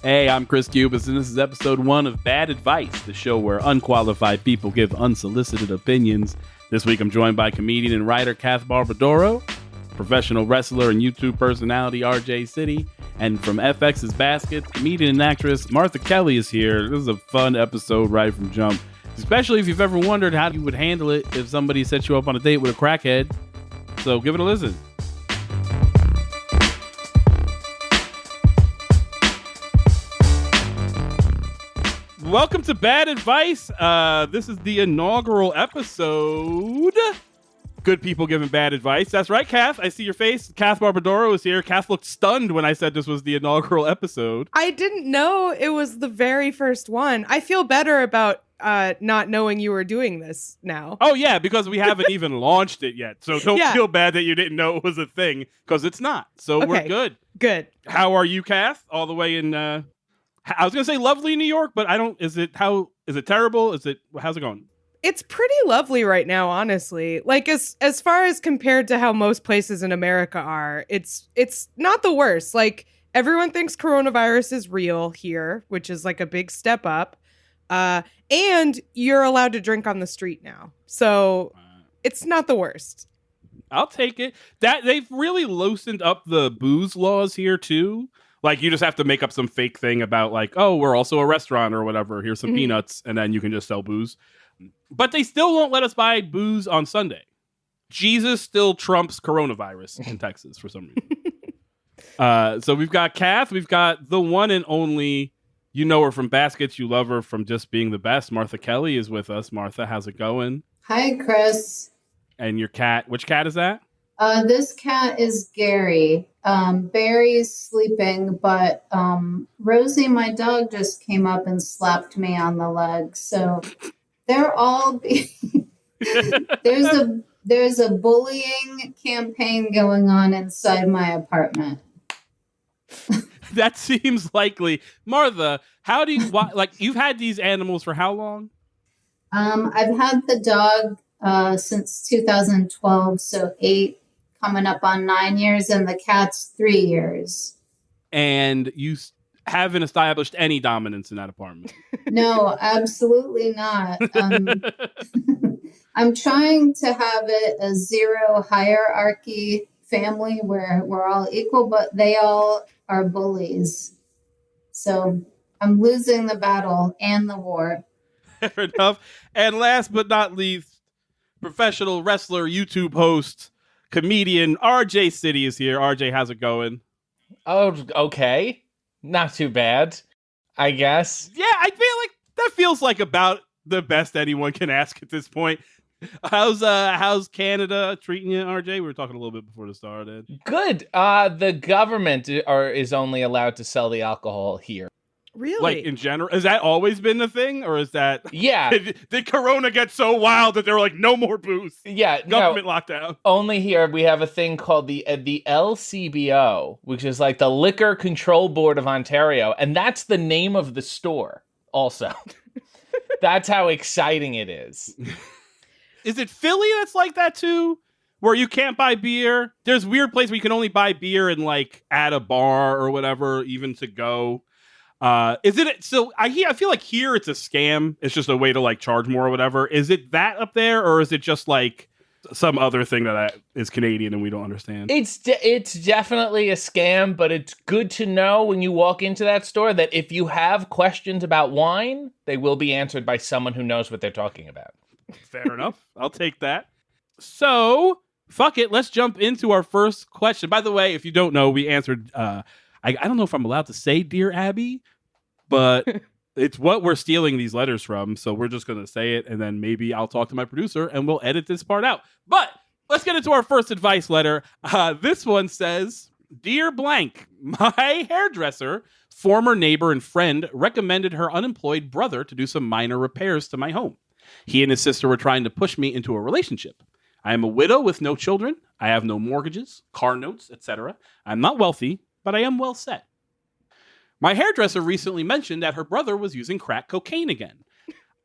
Hey, I'm Chris Cubas, and this is episode 1 of Bad Advice, the show where unqualified people give unsolicited opinions. This week I'm joined by comedian and writer Kath Barbadoro, professional wrestler and YouTube personality RJ City, and from FX's Basket, comedian and actress Martha Kelly is here. This is a fun episode right from jump, especially if you've ever wondered how you would handle it if somebody set you up on a date with a crackhead. So give it a listen. Welcome to Bad Advice. This is the inaugural episode. Good people giving bad advice. That's right, Kath. I see your face. Kath Barbadoro is here. Kath looked stunned when I said this was the inaugural episode. I didn't know it was the very first one. I feel better about not knowing you were doing this now. Oh, yeah, because we haven't even launched it yet. So don't feel bad that you didn't know it was a thing, because it's not. So okay. We're good. Good. How are you, Kath? All the way in... I was gonna say lovely New York, but I don't. Is it terrible? How's it going? It's pretty lovely right now, honestly. Like as far as compared to how most places in America are, it's not the worst. Like everyone thinks coronavirus is real here, which is like a big step up. And you're allowed to drink on the street now, so it's not the worst. I'll take it. That they've really loosened up the booze laws here too. Like, you just have to make up some fake thing about, like, oh, we're also a restaurant or whatever. Here's some peanuts, and then you can just sell booze. But they still won't let us buy booze on Sunday. Jesus still trumps coronavirus in Texas for some reason. So we've got Kath. We've got the one and only, you know her from Baskets. You love her from just being the best. Martha Kelly is with us. Martha, how's it going? Hi, Chris. And your cat. Which cat is that? This cat is Gary. Barry's sleeping, but Rosie, my dog, just came up and slapped me on the leg. So they're all there's a bullying campaign going on inside my apartment. That seems likely. Martha, how do you you've had these animals for how long? I've had the dog since 2012, so 8. Coming up on 9 years, and the cat's 3 years. And you haven't established any dominance in that apartment? No, absolutely not. I'm trying to have it a zero hierarchy family where we're all equal, but they all are bullies. So I'm losing the battle and the war. Fair enough. And last but not least, professional wrestler, YouTube host, comedian RJ City is here. RJ, how's it going? Oh, okay. Not too bad, I guess. Yeah, I feel like that feels like about the best anyone can ask at this point. How's Canada treating you, RJ? We were talking a little bit before the started. Good. The government is only allowed to sell the alcohol here. Really? Like in general, has that always been the thing, or is that? Yeah. Did Corona get so wild that they were like, no more booze? Yeah. Government lockdown. Only here we have a thing called the LCBO, which is like the Liquor Control Board of Ontario, and that's the name of the store. Also, that's how exciting it is. Is it Philly that's like that too? Where you can't buy beer? There's weird place where you can only buy beer and like at a bar or whatever, even to go. Is it so? I feel like here it's a scam. It's just a way to like charge more or whatever. Is it that up there, or is it just like some other thing that is Canadian and we don't understand? It's definitely a scam, but it's good to know when you walk into that store that if you have questions about wine, they will be answered by someone who knows what they're talking about. Fair enough. I'll take that. So fuck it. Let's jump into our first question. By the way, if you don't know, we answered. I don't know if I'm allowed to say Dear Abby, but it's what we're stealing these letters from. So we're just going to say it, and then maybe I'll talk to my producer and we'll edit this part out. But let's get into our first advice letter. This one says, Dear Blank, my hairdresser, former neighbor and friend, recommended her unemployed brother to do some minor repairs to my home. He and his sister were trying to push me into a relationship. I am a widow with no children. I have no mortgages, car notes, etc. I'm not wealthy, but I am well set. My hairdresser recently mentioned that her brother was using crack cocaine again.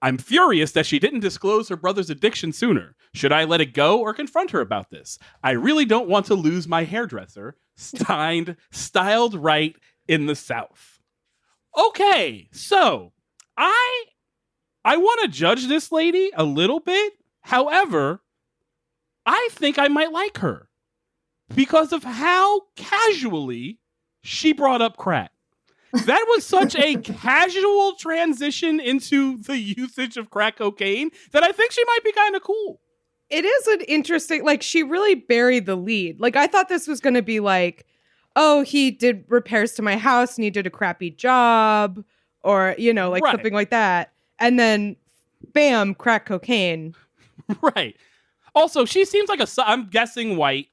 I'm furious that she didn't disclose her brother's addiction sooner. Should I let it go or confront her about this? I really don't want to lose my hairdresser. Signed, Styled Right in the South. Okay, so I want to judge this lady a little bit. However, I think I might like her because of how casually she brought up crack. That was such a casual transition into the usage of crack cocaine that I think she might be kind of cool. It is an interesting, like, she really buried the lead. Like, I thought this was going to be like, oh, he did repairs to my house and he did a crappy job, or, you know, like something like that. And then, bam, crack cocaine. Right. Also, she seems like I'm guessing white.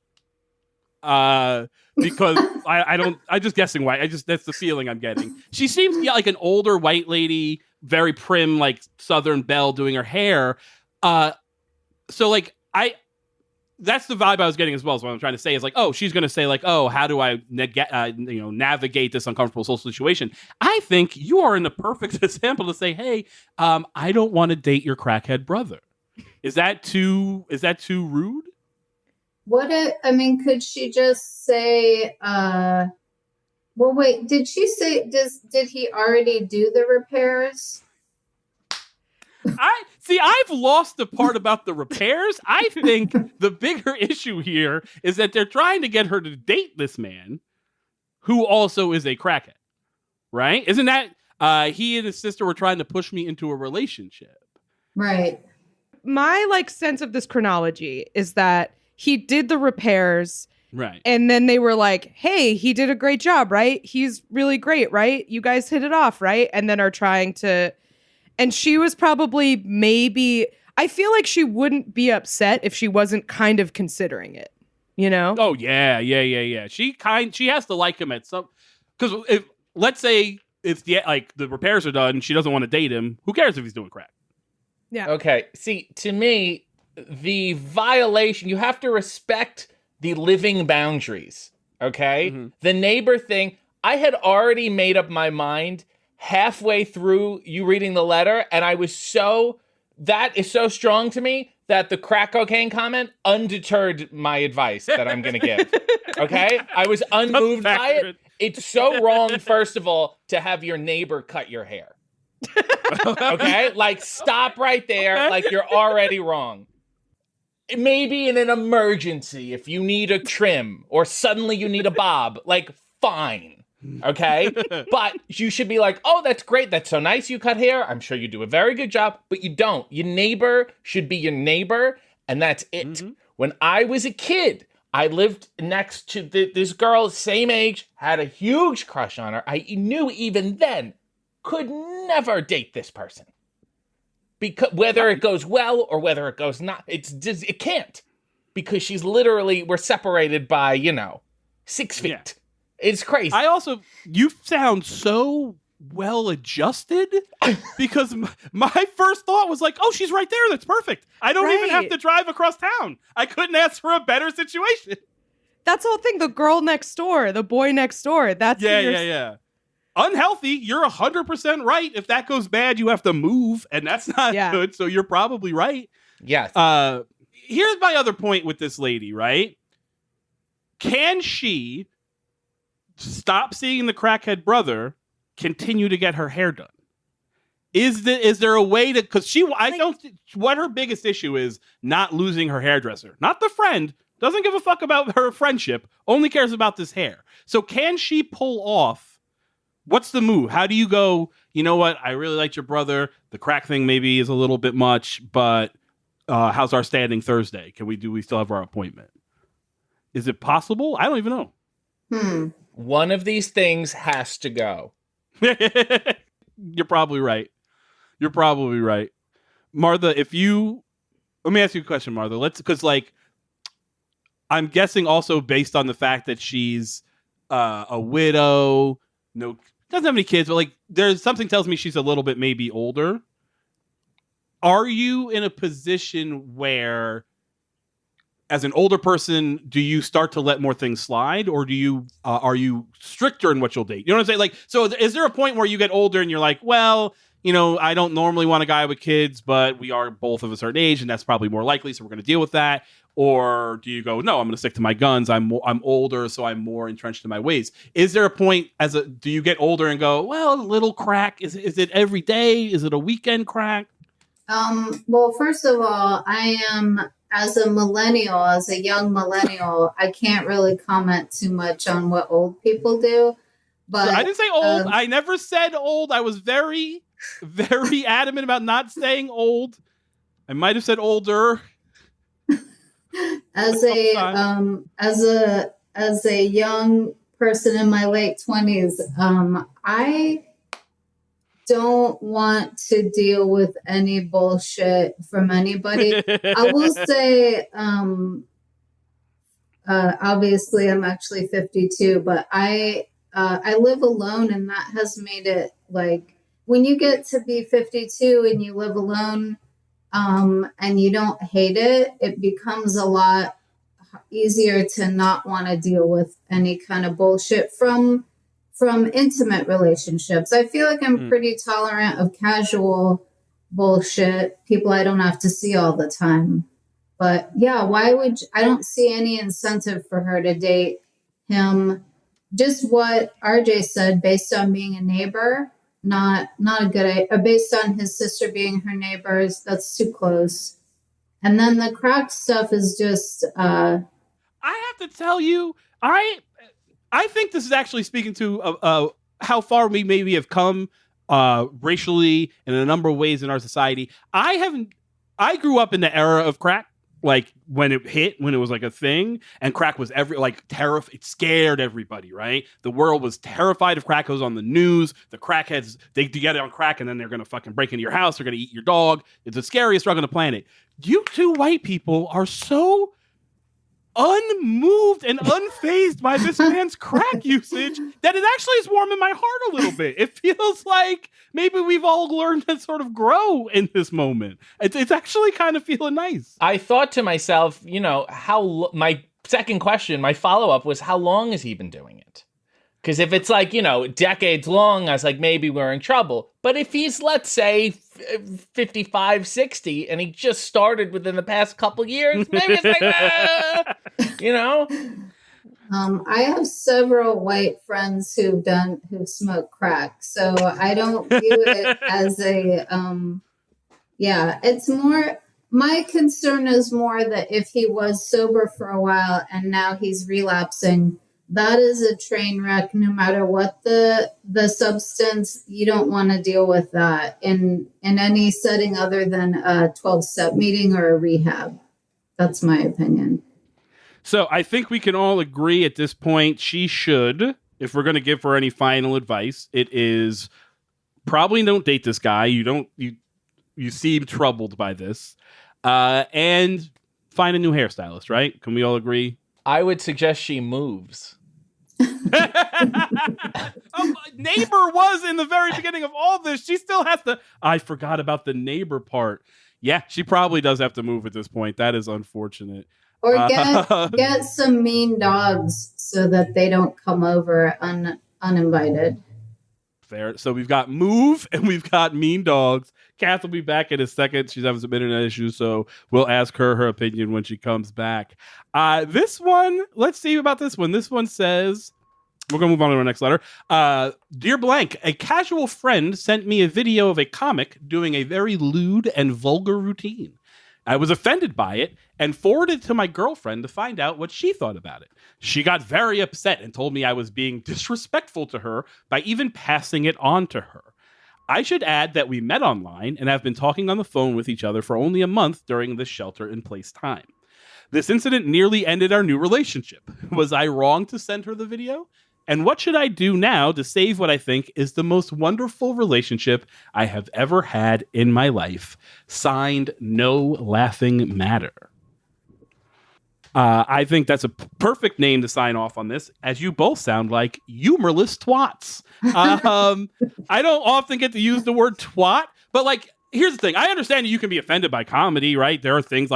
Because I'm just guessing white. That's the feeling I'm getting. She seems like an older white lady, very prim, like Southern belle doing her hair. So like that's the vibe I was getting as well. So what I'm trying to say is like, oh, she's going to say like, oh, how do I navigate this uncomfortable social situation? I think you are in the perfect example to say, hey, I don't want to date your crackhead brother. Is that too rude? Could she just say, well, wait, did she say, did he already do the repairs? I've lost the part about the repairs. I think the bigger issue here is that they're trying to get her to date this man who also is a crackhead, right? Isn't that he and his sister were trying to push me into a relationship? Right. My like sense of this chronology is that he did the repairs. Right. And then they were like, hey, he did a great job, right? He's really great, right? You guys hit it off, right? And then are trying to... And she was probably I feel like she wouldn't be upset if she wasn't kind of considering it, you know? Oh, yeah. She has to like him at some... Because let's say if the repairs are done, she doesn't want to date him, who cares if he's doing crack? Yeah. Okay. See, to me, the violation, you have to respect the living boundaries, okay? Mm-hmm. The neighbor thing, I had already made up my mind halfway through you reading the letter, and that is so strong to me that the crack cocaine comment undeterred my advice that I'm going to give, okay? I was unmoved by it. It's so wrong, first of all, to have your neighbor cut your hair. Okay? Like, stop right there. Okay. Like, you're already wrong. Maybe in an emergency, if you need a trim or suddenly you need a bob, like, fine. Okay? But you should be like, oh, that's great. That's so nice you cut hair. I'm sure you do a very good job. But you don't. Your neighbor should be your neighbor, and that's it. Mm-hmm. When I was a kid, I lived next to this girl, same age, had a huge crush on her. I knew even then, could never date this person. Because whether it goes well or whether it goes not, it can't. Because she's literally, we're separated by, 6 feet. Yeah. It's crazy. You sound so well adjusted because my first thought was like, oh, she's right there. That's perfect. I don't even have to drive across town. I couldn't ask for a better situation. That's the whole thing. The girl next door, the boy next door. That's yeah. Unhealthy. You're 100% right. If that goes bad, you have to move, and that's not good. So you're probably right. Yes. Here's my other point with this lady, right? Can she stop seeing the crackhead brother, continue to get her hair done? Is there a way to? Because what her biggest issue is not losing her hairdresser, not the friend. Doesn't give a fuck about her friendship. Only cares about this hair. So can she pull off? What's the move? How do you go, you know what? I really liked your brother. The crack thing maybe is a little bit much, but how's our standing Thursday? Do we still have our appointment? Is it possible? I don't even know. One of these things has to go. You're probably right. Martha, let me ask you a question, Martha. Because I'm guessing also based on the fact that she's a widow, doesn't have any kids, but there's something tells me she's a little bit maybe older. Are you in a position where, as an older person, do you start to let more things slide, or do you are you stricter in what you'll date? You know what I'm saying? So is there a point where you get older and you're like, well, I don't normally want a guy with kids, but we are both of a certain age, and that's probably more likely, so we're going to deal with that? Or do you go, no, I'm going to stick to my guns. I'm older, so I'm more entrenched in my ways. Is there a point do you get older and go, well, a little crack? Is it every day? Is it a weekend crack? Well, first of all, I am, as a young millennial, I can't really comment too much on what old people do. But So I didn't say old. I never said old. I was very, very adamant about not saying old. I might have said older. As a young person in my late 20s, I don't want to deal with any bullshit from anybody. I will say, obviously I'm actually 52, but I live alone, and that has made it like when you get to be 52 and you live alone, and you don't hate it, it becomes a lot easier to not want to deal with any kind of bullshit from intimate relationships. I feel like I'm pretty tolerant of casual bullshit, people I don't have to see all the time. But yeah, I don't see any incentive for her to date him. Just what RJ said, based on being a neighbor, not a good idea. Based on his sister being her neighbors, that's too close. And then the crack stuff is just I have to tell you, I think this is actually speaking to how far we maybe have come racially in a number of ways in our society. I grew up in the era of crack, like when it was like a thing, and crack was it scared everybody, right? The world was terrified of crack. It was on the news. The crackheads, they get it on crack, and then they're going to fucking break into your house. They're going to eat your dog. It's the scariest drug on the planet. You two white people are so unmoved and unfazed by this man's crack usage that it actually is warming my heart a little bit. It feels like maybe we've all learned to sort of grow in this moment. It's actually kind of feeling nice. I thought to myself, my second question, my follow-up was, how long has he been doing it? Because if it's like, decades long, I was like, maybe we're in trouble. But if he's, let's say, 55, 60, and he just started within the past couple years, maybe it's like, I have several white friends who've smoked crack, so I don't view it as it's more, my concern is more that if he was sober for a while and now he's relapsing, that is a train wreck. No matter what the substance, you don't want to deal with that in any setting other than a 12-step meeting or a rehab. That's my opinion. So I think we can all agree at this point she should, if we're going to give her any final advice, it is probably don't date this guy. You seem troubled by this, and find a new hairstylist. Right? Can we all agree? I would suggest she moves. Neighbor was in the very beginning of all this. She still has to. I forgot about the neighbor part. Yeah, she probably does have to move at this point. That is unfortunate. Or get some mean dogs so that they don't come over uninvited. Fair. So we've got move and we've got mean dogs. Kath will be back in a second. She's having some internet issues, so we'll ask her opinion when she comes back. This one, let's see about this one. This one says, we're going to move on to our next letter. Dear blank, a casual friend sent me a video of a comic doing a very lewd and vulgar routine. I was offended by it and forwarded it to my girlfriend to find out what she thought about it. She got very upset and told me I was being disrespectful to her by even passing it on to her. I should add that we met online and have been talking on the phone with each other for only a month during this shelter-in-place time. This incident nearly ended our new relationship. Was I wrong to send her the video? And what should I do now to save what I think is the most wonderful relationship I have ever had in my life? Signed, No Laughing Matter. I think that's a perfect name to sign off on this, as you both sound like humorless twats. I don't often get to use the word twat, but here's the thing. I understand you can be offended by comedy, right? There are things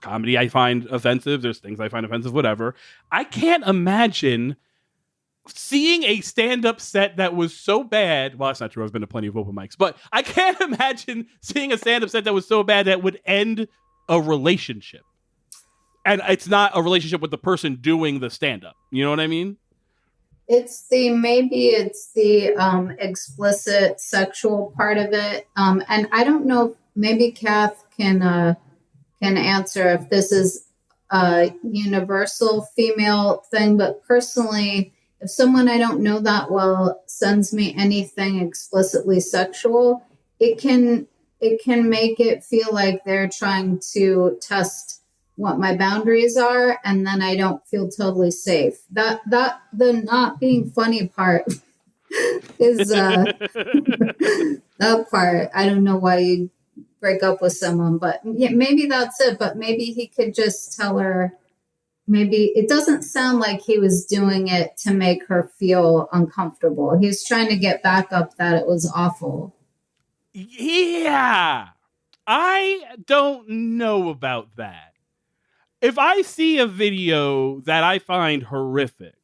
comedy I find offensive. There's things I find offensive, whatever. I can't imagine seeing a stand-up set that was so bad. Well, that's not true. I've been to plenty of open mics, but I can't imagine seeing a stand-up set that was so bad that would end a relationship. And it's not a relationship with the person doing the stand-up. You know what I mean? It's the explicit sexual part of it. And I don't know, maybe Kath can answer if this is a universal female thing, but personally, if someone I don't know that well sends me anything explicitly sexual, it can make it feel like they're trying to test what my boundaries are, and then I don't feel totally safe. That the not being funny part is that part. I don't know why you break up with someone, but yeah, maybe that's it. But maybe he could just tell her. Maybe it doesn't sound like he was doing it to make her feel uncomfortable. He was trying to get back up that it was awful. Yeah, I don't know about that. If I see a video that I find horrific,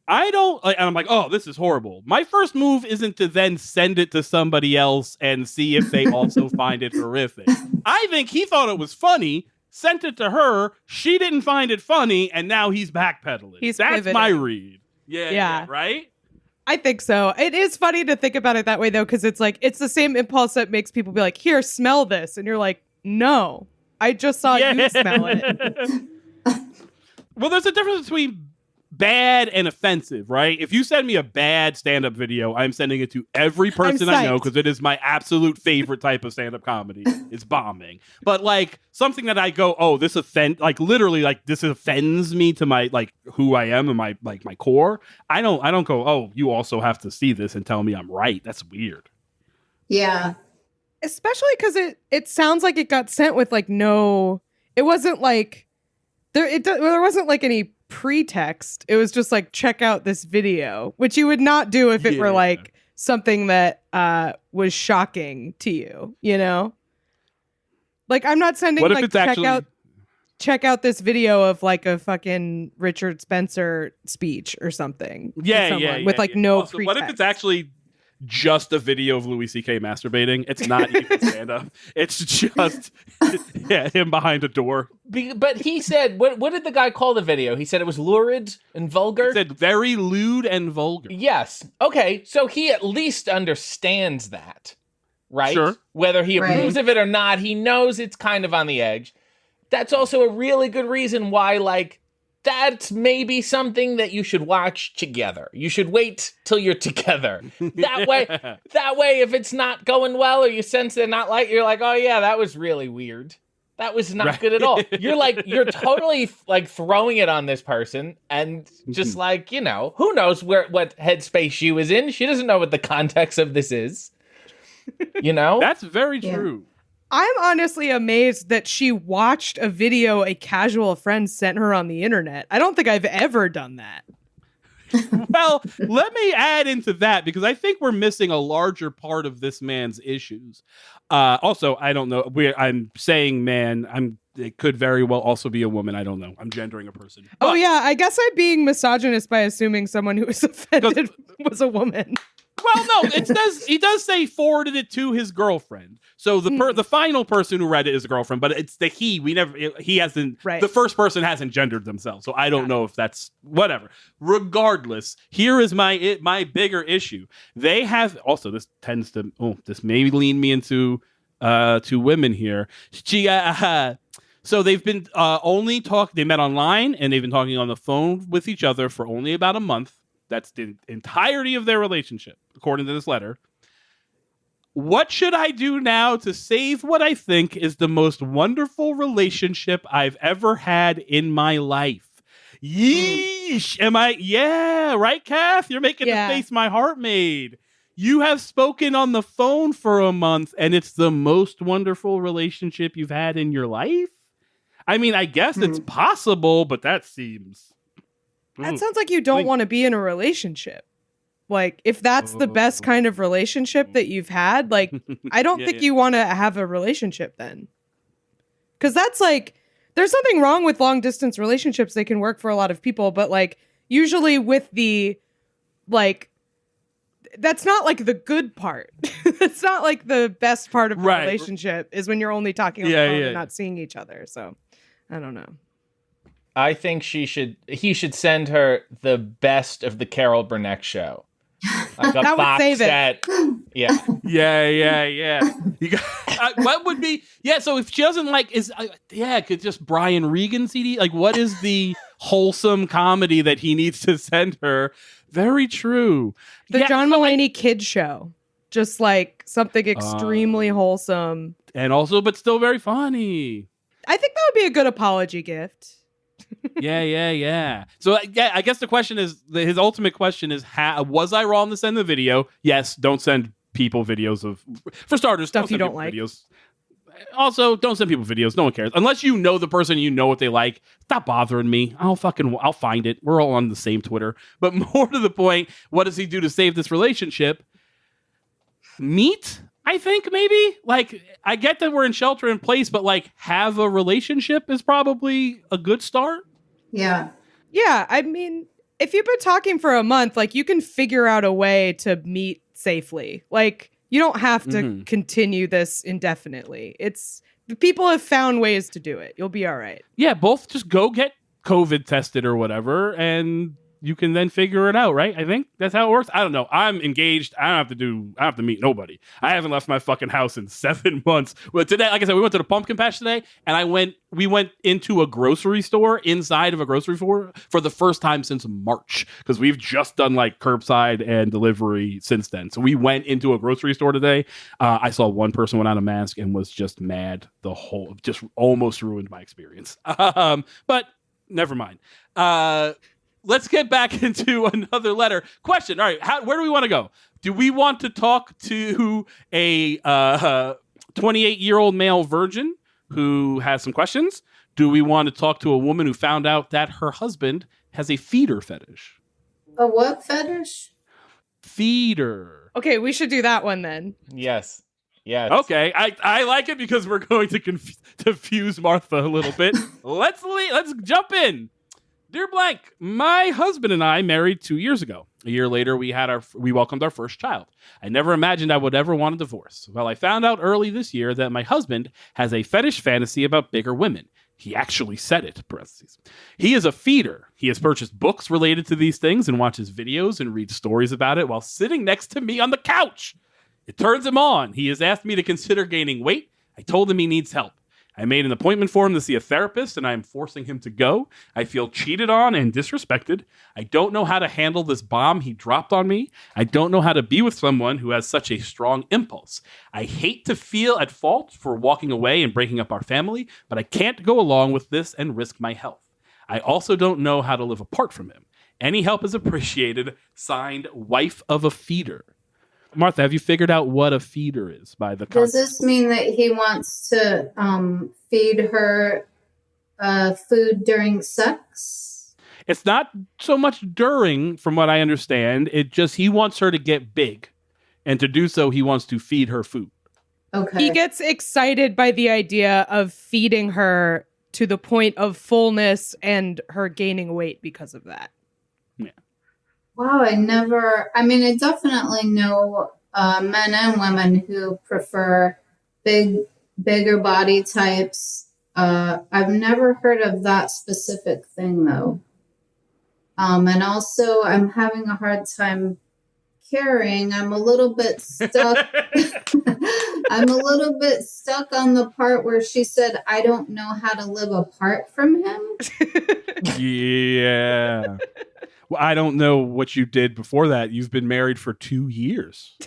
I don't, and I'm like, oh, this is horrible. My first move isn't to then send it to somebody else and see if they also find it horrific. I think he thought it was funny, sent it to her, she didn't find it funny, and now he's backpedaling. That's pivoting. my read. Yeah, right? I think so. It is funny to think about it that way, though, because it's like, it's the same impulse that makes people be like, here, smell this. And you're like, no. I just saw you smell it. Well, there's a difference between bad and offensive, right? If you send me a bad stand-up video, I'm sending it to every person I know because it is my absolute favorite type of stand-up comedy. It's bombing. But like something that I go, oh, this literally this offends me to my like who I am and my core. I don't go, oh, you also have to see this and tell me I'm right. That's weird. Yeah. Especially because it sounds like it got sent with like no, it wasn't like there wasn't like any pretext. It was just like, check out this video, which you would not do if it were like something that was shocking to you, you know? Like I'm not sending like check out this video of like a fucking Richard Spencer speech or something. With like no also, pretext. what if it's actually just a video of Louis C.K. masturbating? It's not even stand-up. It's just him behind a door. But he said, what did the guy call the video? He said it was lurid and vulgar? He said very lewd and vulgar. Yes. Okay, so he at least understands that, right? Sure. Whether he approves of it or not, he knows it's kind of on the edge. That's also a really good reason why, like, that's maybe something that you should watch together. You should wait till you're together. That way, if it's not going well or you sense they're not like, you're like, oh yeah, that was really weird. That was not good at all. You're totally like throwing it on this person and just like, you know, who knows what headspace she was in. She doesn't know what the context of this is. You know? That's very true. I'm honestly amazed that she watched a video a casual friend sent her on the internet. I don't think I've ever done that. Well, let me add into that because I think we're missing a larger part of this man's issues. Also, I don't know. I'm saying man. It could very well also be a woman. I don't know. I'm gendering a person. Oh, yeah. I guess I'm being misogynist by assuming someone who was offended was a woman. Well, no, he does say forwarded it to his girlfriend. So the final person who read it is a girlfriend, but it's the he. He hasn't. Right. The first person hasn't gendered themselves, so I don't know if that's whatever. Regardless, here is my bigger issue. They have also this may lean me into to women here. So they've been they met online and they've been talking on the phone with each other for only about a month. That's the entirety of their relationship, according to this letter. What should I do now to save what I think is the most wonderful relationship I've ever had in my life? Yeesh. Am I? Yeah, right, Kath? You're making the face my heart made. You have spoken on the phone for a month, and it's the most wonderful relationship you've had in your life? I mean, I guess it's possible, but that seems... That sounds like you don't want to be in a relationship. Like, if that's the best kind of relationship that you've had, like, I don't think you want to have a relationship then. Because that's like, there's something wrong with long distance relationships. They can work for a lot of people, but like, usually with the, like, that's not like the good part. It's not like the best part of the relationship is when you're only talking on the phone and not seeing each other. So I don't know. I think he should send her the best of the Carol Burnett show. Like a That would box save it. set. Yeah. Yeah. You got, what would be? Yeah. So if she doesn't like, could just Brian Regan CD? Like, what is the wholesome comedy that he needs to send her? Very true. The John Mulaney kid show, just like something extremely wholesome, and also, but still very funny. I think that would be a good apology gift. Yeah. So I guess the question is, his ultimate question is, was I wrong to send the video? Yes. Don't send people videos of, for starters, stuff you don't like. Videos. Also, don't send people videos. No one cares. Unless you know the person, you know what they like. Stop bothering me. I'll find it. We're all on the same Twitter. But more to the point, what does he do to save this relationship? Meet? I think maybe. Like, I get that we're in shelter in place, but like, have a relationship is probably a good start. Yeah. Yeah. I mean, if you've been talking for a month, like, you can figure out a way to meet safely. Like, you don't have to continue this indefinitely. People have found ways to do it. You'll be all right. Yeah, both just go get COVID tested or whatever, and you can then figure it out, right? I think that's how it works. I don't know. I'm engaged. I don't have to meet nobody. I haven't left my fucking house in 7 months. Well, today, like I said, we went to the pumpkin patch today, and we went into a grocery store inside of a grocery store for the first time since March, because we've just done like curbside and delivery since then. So we went into a grocery store today. I saw one person without a mask and was just mad. Just almost ruined my experience. But never mind. Let's get back into another letter. Question. All right. Where do we want to go? Do we want to talk to a 28-year-old male virgin who has some questions? Do we want to talk to a woman who found out that her husband has a feeder fetish? A what fetish? Feeder. Okay, we should do that one then. Yes. Yeah. Okay. I like it because we're going to confuse Martha a little bit. Let's jump in. Dear Blank, my husband and I married 2 years ago. A year later, we welcomed our first child. I never imagined I would ever want a divorce. Well, I found out early this year that my husband has a fetish fantasy about bigger women. He actually said it, parentheses. He is a feeder. He has purchased books related to these things and watches videos and reads stories about it while sitting next to me on the couch. It turns him on. He has asked me to consider gaining weight. I told him he needs help. I made an appointment for him to see a therapist, and I am forcing him to go. I feel cheated on and disrespected. I don't know how to handle this bomb he dropped on me. I don't know how to be with someone who has such a strong impulse. I hate to feel at fault for walking away and breaking up our family, but I can't go along with this and risk my health. I also don't know how to live apart from him. Any help is appreciated. Signed, wife of a feeder. Martha, have you figured out what a feeder is by the concept? Does this mean that he wants to feed her food during sex? It's not so much during, from what I understand. It just, he wants her to get big. And to do so, he wants to feed her food. Okay. He gets excited by the idea of feeding her to the point of fullness and her gaining weight because of that. Yeah. Wow, I definitely know men and women who prefer bigger body types. I've never heard of that specific thing, though. And also, I'm having a hard time carrying. I'm a little bit stuck. I'm a little bit stuck on the part where she said, I don't know how to live apart from him. Yeah. Well, I don't know what you did before that. You've been married for 2 years.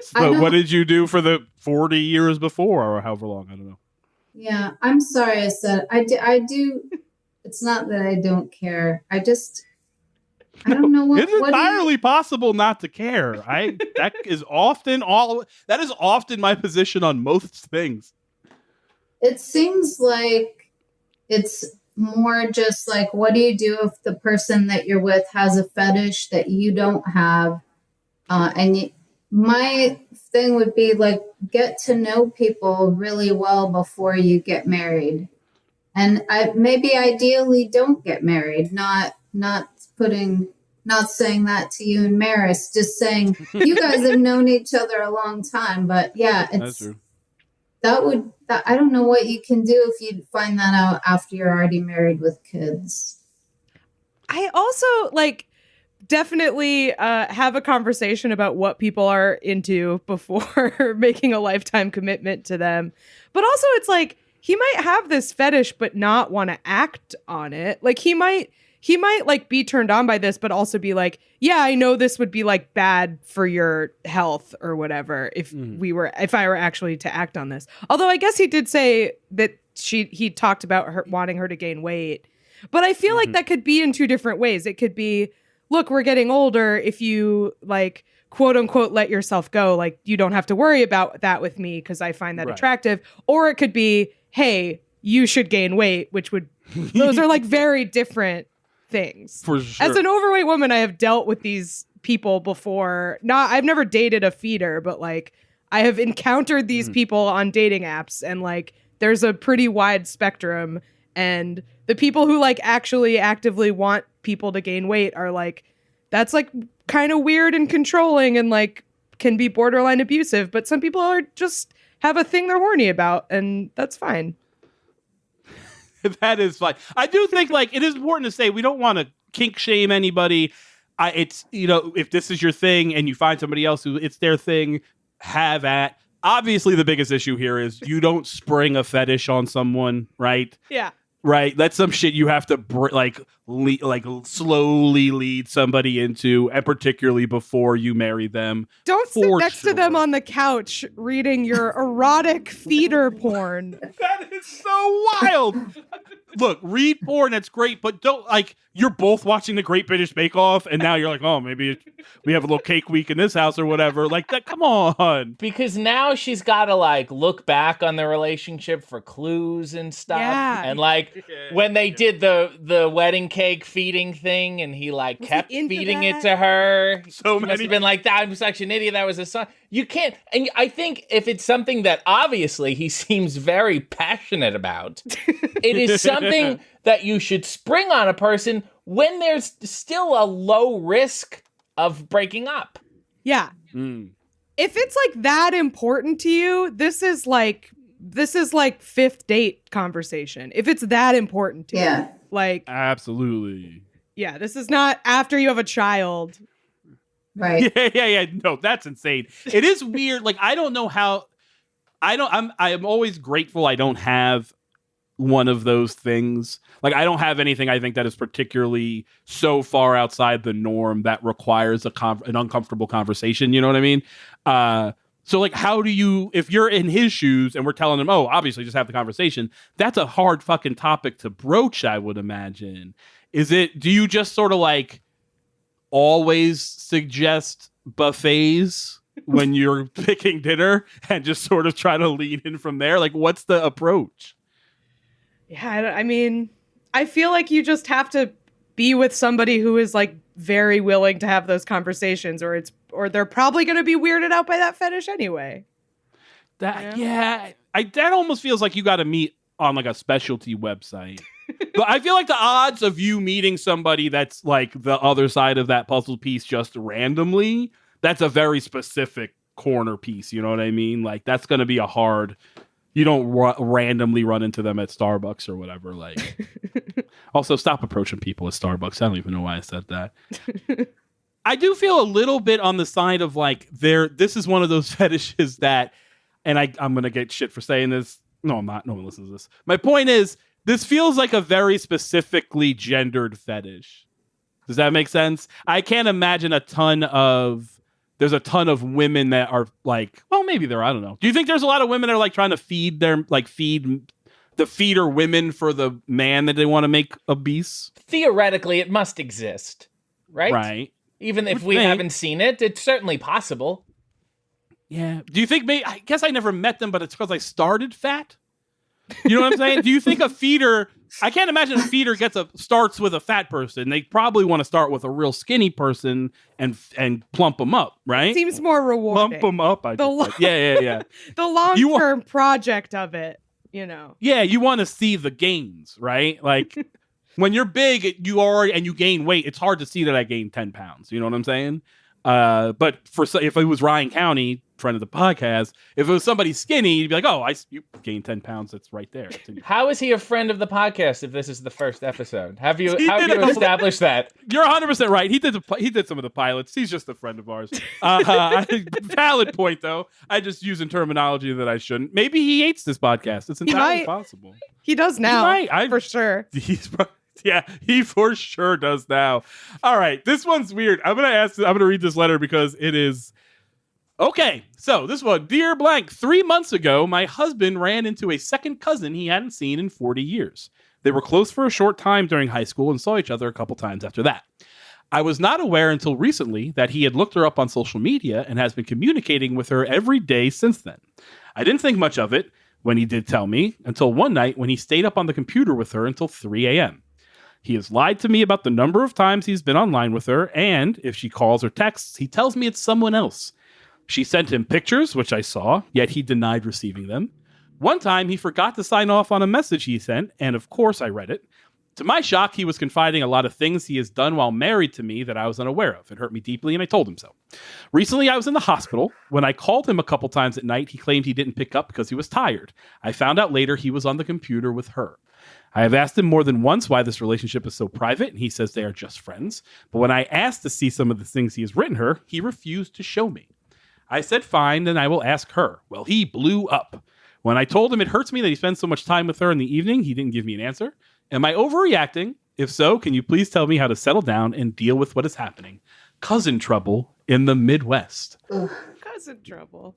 So what did you do for the 40 years before, or however long? I don't know. Yeah, I'm sorry I said I do. It's not that I don't care. I don't know what. It's entirely possible not to care. That is often my position on most things. It seems like it's more just like, what do you do if the person that you're with has a fetish that you don't have? My thing would be like, get to know people really well before you get married, and maybe ideally don't get married. Not saying that to you and Maris, just saying you guys have known each other a long time. But yeah, That's true. I don't know what you can do if you find that out after you're already married with kids. I also definitely have a conversation about what people are into before making a lifetime commitment to them. But also it's like, he might have this fetish but not want to act on it. Like he might be turned on by this, but also be like, yeah, I know this would be bad for your health or whatever if I were actually to act on this. Although I guess he did say that he talked about her wanting her to gain weight. But I feel like that could be in two different ways. It could be, look, we're getting older. If you quote unquote, let yourself go, you don't have to worry about that with me because I find that attractive. Or it could be, hey, you should gain weight, which those are very different things. For sure. As an overweight woman, I have dealt with these people before. I've never dated a feeder, but I have encountered these people on dating apps, and there's a pretty wide spectrum. And the people who actually actively want people to gain weight are that's kind of weird and controlling and can be borderline abusive. But some people are just have a thing they're horny about, and that's fine. That is fine. I do think it is important to say we don't want to kink shame anybody. It's, if this is your thing and you find somebody else who it's their thing, have at. Obviously, the biggest issue here is you don't spring a fetish on someone, right? Yeah. Right, that's some shit you have to slowly lead somebody into, and particularly before you marry them. Don't sit next to them on the couch reading your erotic feeder porn. That is so wild. Look, read porn, that's great, but don't you're both watching the Great British Bake Off, and now you're oh, maybe we have a little cake week in this house or whatever. That, come on. Because now she's got to look back on the relationship for clues and stuff. Yeah. And when they did the wedding cake feeding thing, and he kept feeding it to her. So must have been that. I'm such an idiot. That was a son. You can't. And I think if it's something that obviously he seems very passionate about, it is something that you should spring on a person when there's still a low risk of breaking up. Yeah. If it's that important to you, this is fifth date conversation. If it's that important to you. Absolutely. Yeah, this is not after you have a child. Right. Yeah. No, that's insane. It is weird. I don't know how. I'm always grateful I don't have one of those things. I don't have anything I think that is particularly so far outside the norm that requires an uncomfortable conversation. You know what I mean? So how do you, if you're in his shoes and we're telling him, oh, obviously just have the conversation, that's a hard fucking topic to broach, I would imagine. Do you just sort of always suggest buffets when you're picking dinner and just sort of try to lean in from there? What's the approach? Yeah, I mean, I feel like you just have to be with somebody who is very willing to have those conversations, or they're probably going to be weirded out by that fetish anyway. That almost feels like you got to meet on a specialty website. But I feel the odds of you meeting somebody that's the other side of that puzzle piece just randomly, that's a very specific corner piece. You know what I mean? That's going to be a hard. You don't randomly run into them at Starbucks or whatever. Also, stop approaching people at Starbucks. I don't even know why I said that. I do feel a little bit on the side of this is one of those fetishes that, and I'm going to get shit for saying this. No, I'm not. No one listens to this. My point is, this feels like a very specifically gendered fetish. Does that make sense? I can't imagine there's a ton of women that are well, maybe there, I don't know. Do you think there's a lot of women that are trying to feed the feeder women for the man that they want to make obese? Theoretically, it must exist, right? Right. Even if we haven't seen it, it's certainly possible. Yeah. Do you think I guess I never met them, but it's because I started fat? You know what I'm saying? Do you think a feeder? I can't imagine a feeder starts with a fat person. They probably want to start with a real skinny person and plump them up, right? Seems more rewarding. Plump them up. Yeah. The long-term project of it, Yeah, you want to see the gains, right? When you're big, and you gain weight, it's hard to see that I gained 10 pounds. You know what I'm saying? But if it was Ryan County, friend of the podcast. If it was somebody skinny, you'd be like, oh, you gained 10 pounds. That's right there. How is he a friend of the podcast if this is the first episode? How have you established that? You're 100% right. He did some of the pilots. He's just a friend of ours. Valid point, though. I just using terminology that I shouldn't. Maybe he hates this podcast. It's entirely possible. He does now, for sure. He for sure does now. All right, this one's weird. I'm gonna read this letter because it is okay. So this one, dear blank, 3 months ago, my husband ran into a second cousin he hadn't seen in 40 years. They were close for a short time during high school and saw each other a couple times after that. I was not aware until recently that he had looked her up on social media and has been communicating with her every day since then. I didn't think much of it when he did tell me until one night when he stayed up on the computer with her until 3 a.m. He has lied to me about the number of times he's been online with her, and if she calls or texts, he tells me it's someone else. She sent him pictures, which I saw, yet he denied receiving them. One time, he forgot to sign off on a message he sent, and of course I read it. To my shock, he was confiding a lot of things he has done while married to me that I was unaware of. It hurt me deeply, and I told him so. Recently, I was in the hospital. When I called him a couple times at night, he claimed he didn't pick up because he was tired. I found out later he was on the computer with her. I have asked him more than once why this relationship is so private, and he says they are just friends. But when I asked to see some of the things he has written her, he refused to show me. I said, fine, then I will ask her. Well, he blew up. When I told him it hurts me that he spends so much time with her in the evening, he didn't give me an answer. Am I overreacting? If so, can you please tell me how to settle down and deal with what is happening? Cousin trouble in the Midwest. Ugh. Cousin trouble.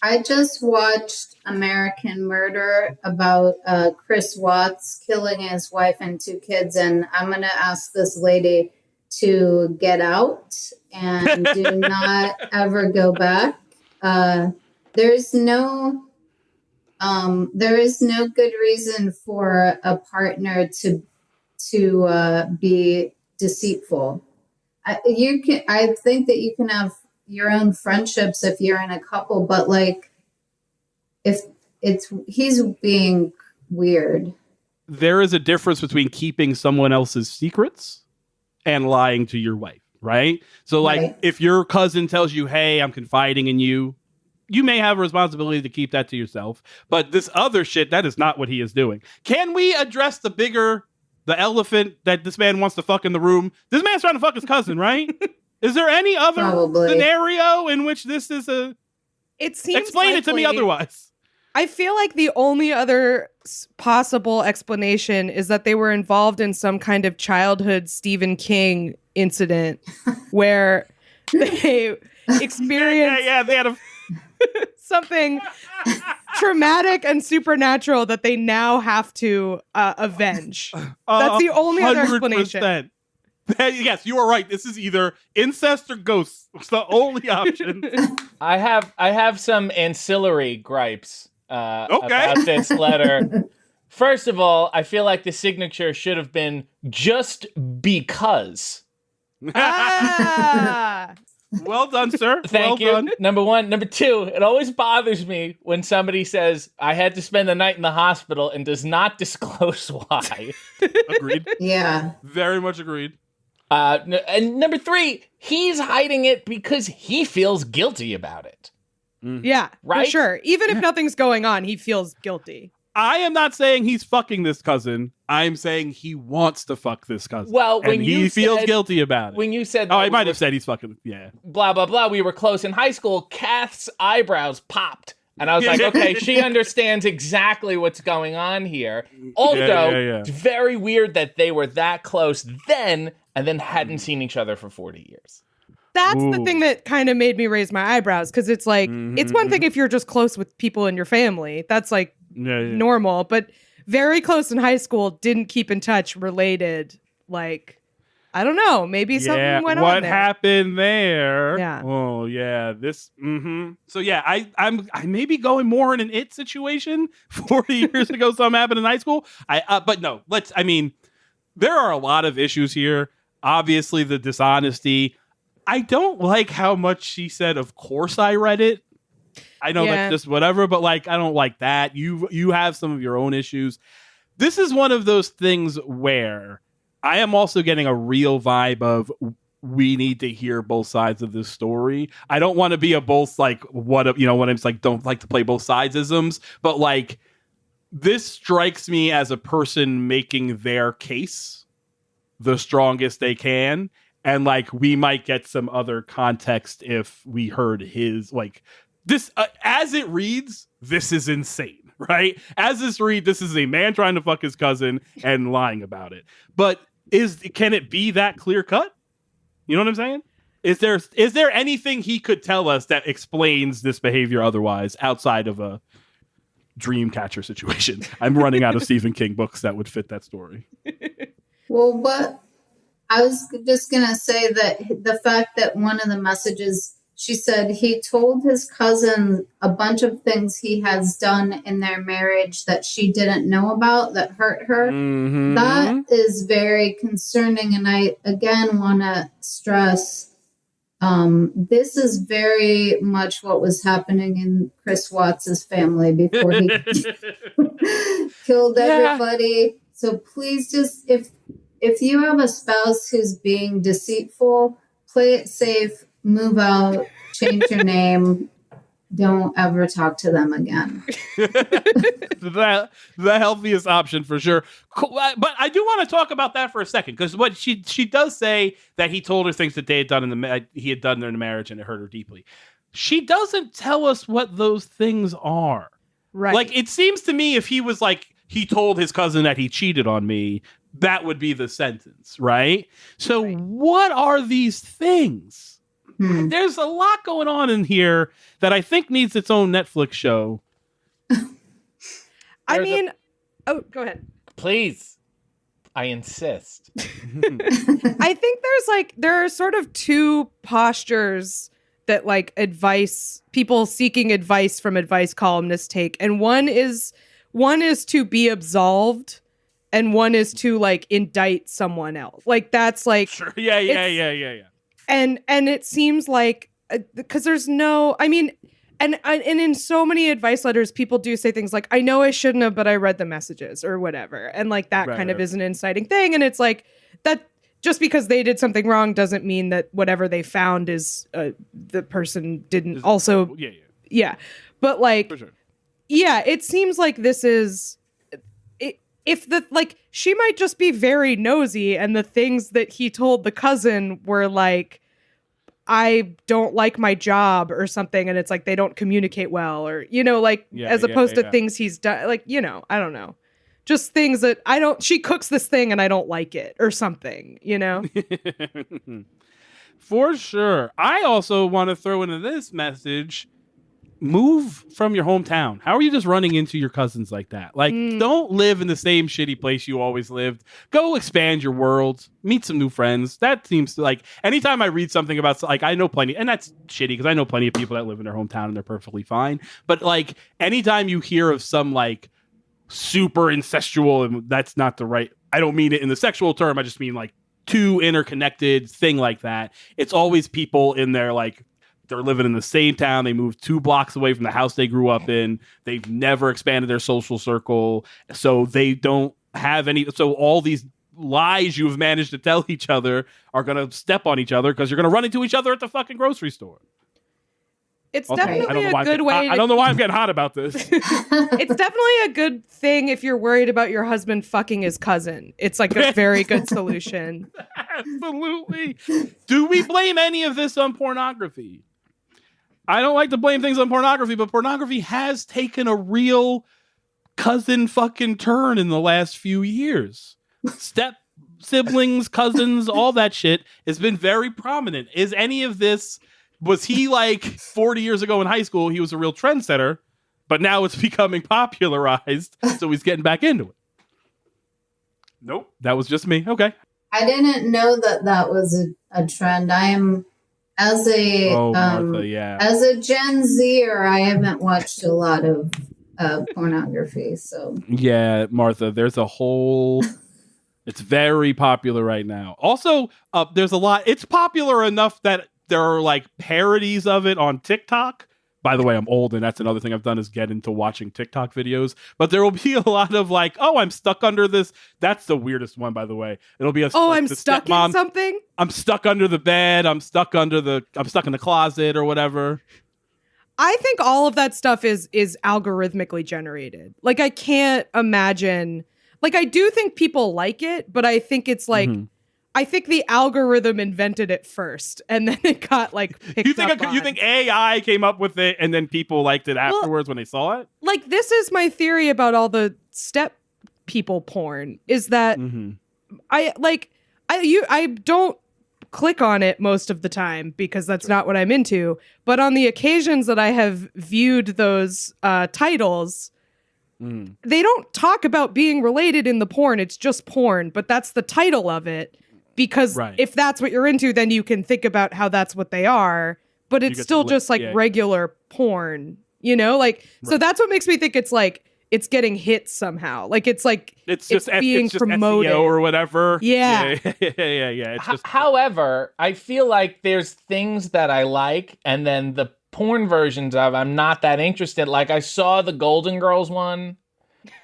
I just watched American Murder about Chris Watts killing his wife and 2 kids, and I'm going to ask this lady to get out and do not ever go back. There is no good reason for a partner to be deceitful. I think that you can have your own friendships if you're in a couple, but like he's being weird. There is a difference between keeping someone else's secrets and lying to your wife, right? So like if your cousin tells you, hey, I'm confiding in you, you may have a responsibility to keep that to yourself. But this other shit, that is not what he is doing. Can we address the elephant that this man wants to fuck in the room? This man's trying to fuck his cousin, right? Is there any other scenario in which this is a... It seems Explain it to me otherwise. I feel like the only other possible explanation is that they were involved in some kind of childhood Stephen King incident where they experienced they had something traumatic and supernatural that they now have to avenge. That's the only other explanation. Yes, you are right. This is either incest or ghosts. It's the only option. I have some ancillary gripes about this letter. First of all, I feel like the signature should have been just because. Well done, sir. Thank you. Done. Number one. Number two, it always bothers me when somebody says, I had to spend the night in the hospital and does not disclose why. Agreed. Yeah. Very much agreed. And number three, he's hiding it because he feels guilty about it. Yeah, right? For sure. Even if nothing's going on, he feels guilty. I am not saying he's fucking this cousin. I'm saying he wants to fuck this cousin. Well, when he feels guilty about it. When you said... I might have said he's fucking... Yeah. Blah, blah, blah. We were close in high school. Kath's eyebrows popped. And I was like, okay, she understands exactly what's going on here. Although, it's very weird that they were that close then and then hadn't seen each other for 40 years. That's the thing that kind of made me raise my eyebrows, because it's like, it's one thing if you're just close with people in your family. That's like normal. But very close in high school, didn't keep in touch, related. Like, I don't know. Maybe something went on there. What happened there? Yeah. Oh, yeah. This. So, yeah, I may be going more in an it situation 40 years ago. Something happened in high school. But no, there are a lot of issues here. Obviously, the dishonesty. I don't like how much she said, of course I read it. I know that's just whatever, but I don't like that. You have some of your own issues. This is one of those things where I am also getting a real vibe of we need to hear both sides of this story. I don't want to be a both like what when I'm like don't like to play both sides isms, but like this strikes me as a person making their case the strongest they can. And like we might get some other context if we heard his like this as it reads, this is insane, right? As this this is a man trying to fuck his cousin and lying about it. But can it be that clear cut? You know what I'm saying? Is there anything he could tell us that explains this behavior otherwise outside of a Dreamcatcher situation? I'm running out of Stephen King books that would fit that story. Well, what I was just going to say that the fact that one of the messages, she said he told his cousin a bunch of things he has done in their marriage that she didn't know about that hurt her. Mm-hmm. That is very concerning. And I, again, want to stress this is very much what was happening in Chris Watts's family before he killed everybody. So please just, if you have a spouse who's being deceitful, play it safe, move out, change your name. Don't ever talk to them again. The healthiest option for sure. Cool. But I do want to talk about that for a second, because what she does say that he told her things that they had done he had done in the marriage and it hurt her deeply. She doesn't tell us what those things are. Right. Like it seems to me if he was like he told his cousin that he cheated on me, that would be the sentence, right? So what are these things? There's a lot going on in here that I think needs its own Netflix show. I mean, go ahead. Please. I insist. I think there are sort of two postures that like people seeking advice from advice columnists take. And one is to be absolved and one is to like indict someone else. Like that's like, sure. Yeah. And it seems like because there's no, I mean, and in so many advice letters, people do say things like, I know I shouldn't have, but I read the messages or whatever. And like that kind of is an inciting thing. And it's like that just because they did something wrong doesn't mean that whatever they found is the person didn't also. Yeah. But like, for sure. Yeah, it seems like this is. If she might just be very nosy and the things that he told the cousin were like, I don't like my job or something. And it's like, they don't communicate well or, as opposed to things he's done, like, I don't know, just things that she cooks this thing and I don't like it or something, For sure. I also want to throw into this message, move from your hometown. How are you just running into your cousins like that? Like, don't live in the same shitty place you always lived. Go expand your world. Meet some new friends. That seems to like, anytime I read something about, like, I know plenty, and that's shitty because I know plenty of people that live in their hometown and they're perfectly fine. But like, anytime you hear of some like super incestual, and that's not the right, I don't mean it in the sexual term. I just mean like too interconnected thing like that. It's always people in there like, they're living in the same town. They moved 2 blocks away from the house they grew up in. They've never expanded their social circle. So they don't have any. So all these lies you've managed to tell each other are going to step on each other because you're going to run into each other at the fucking grocery store. It's definitely a good way. I don't know why I'm getting hot about this. It's definitely a good thing if you're worried about your husband fucking his cousin. It's like a very good solution. Absolutely. Do we blame any of this on pornography? I don't like to blame things on pornography, but pornography has taken a real cousin fucking turn in the last few years. Step siblings, cousins, all that shit has been very prominent. Is any of this, was he like 40 years ago in high school, he was a real trendsetter, but now it's becoming popularized, so he's getting back into it? Nope, that was just me. Okay. I didn't know that was a trend. I am... As a Martha, as a Gen Zer, I haven't watched a lot of pornography. So yeah, Martha, there's a whole. It's very popular right now. Also, there's a lot. It's popular enough that there are like parodies of it on TikTok, by the way, I'm old, and that's another thing I've done is get into watching TikTok videos. But there will be a lot of like, oh, I'm stuck under this. That's the weirdest one, by the way. It'll be I'm stuck in something. I'm stuck under the bed. I'm stuck in the closet or whatever. I think all of that stuff is algorithmically generated. Like, I can't imagine. Like, I do think people like it, but I think it's like. Mm-hmm. I think the algorithm invented it first, and then it got like picked you think AI came up with it, and then people liked it afterwards when they saw it? Like, this is my theory about all the step people porn, is that I don't click on it most of the time because that's not what I'm into. But on the occasions that I have viewed those titles, they don't talk about being related in the porn. It's just porn, but that's the title of it. Because if that's what you're into, then you can think about how that's what they are. But it's still just like regular porn, you know? Like, so that's what makes me think it's like, it's getting hit somehow. Like, it's like, it's being promoted. SEO or whatever. Yeah. Yeah. It's just... However, I feel like there's things that I like, and then the porn versions of I'm not that interested. Like, I saw the Golden Girls one.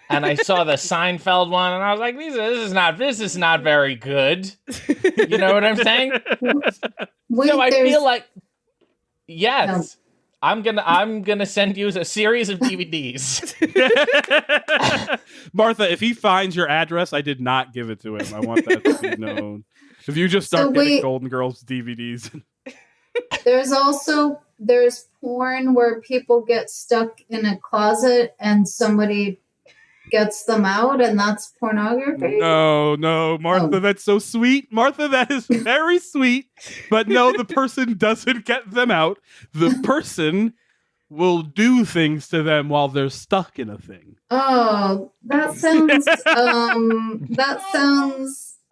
And I saw the Seinfeld one, and I was like, this is not very good. You know what I'm saying? So I feel like, yes, no. I'm gonna send you a series of DVDs. Martha, if he finds your address, I did not give it to him. I want that to be known. If you just start getting Golden Girls DVDs. There's porn where people get stuck in a closet and somebody gets them out, and that's pornography? No, Martha, that's so sweet. Martha, that is very sweet. But no, the person doesn't get them out. The person will do things to them while they're stuck in a thing. Oh, that sounds...